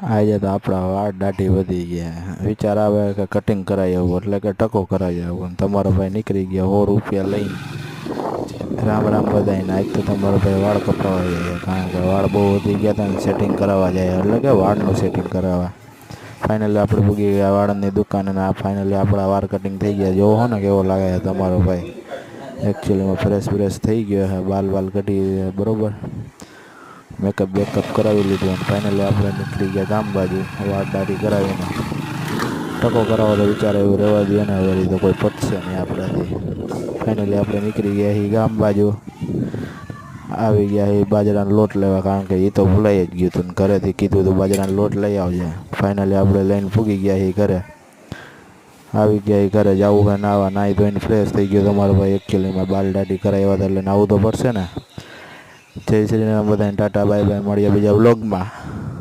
આજે તો આપણા વાળ દાઢી વધી ગયા. વિચાર આવે કે કટિંગ કરાવી આવું, એટલે કે ટકો કરાવી આવું. તમારો ભાઈ નીકળી ગયા 100 રૂપિયા લઈને. રામ રામ બધાને. આજ તો તમારો ભાઈ વાળ કપાવા જાય, કારણ કે વાળ બહુ વધી ગયા હતા ને સેટિંગ કરાવવા જાય, એટલે કે વાળનું સેટિંગ કરાવવા. ફાઇનલી આપણે પૂગી ગયા વાળની દુકાન, અને આ ફાઇનલી આપણા વાળ કટિંગ થઈ ગયા. જોવો હો ને કેવો લાગે છે તમારો ભાઈ. એકચ્યુઅલીમાં ફ્રેશ થઈ ગયો છે, બાલ કઢી બરોબર, મેકઅપ બેકઅપ કરાવી લીધું, અને ફાઇનલી આપણે નીકળી ગયા ગામ બાજુ વાળ દાઢી કરાવીને. ટકો કરાવો તો વિચાર એવું રહેવા દે ને, હવે તો કોઈ પટશે નહીં આપણાથી. ફાઇનલી આપણે નીકળી ગયા એ ગામ બાજુ, આવી ગયા એ બાજરાનો લોટ લેવા, કારણ કે એ તો ભૂલાઈ જ ગયું હતું ને ઘરેથી કીધું હતું બાજરાનો લોટ લઈ આવજે. ફાઇનલી આપણે લઈને પૂગી ગયા એ ઘરે. આવી ગયા એ ઘરે જવું હોય નાવા, નાહી ધોઈને ફ્રેશ થઈ ગયો તમારો ભાઈ. એકચ્યુઅલીમાં બાલ દાઢી કરાવ્યા હતા એટલે નાવું તો પડશે ને. જય શ્રી રામ બધાને, ટાટા બાય બાય, મળીએ બીજા વ્લોગમાં.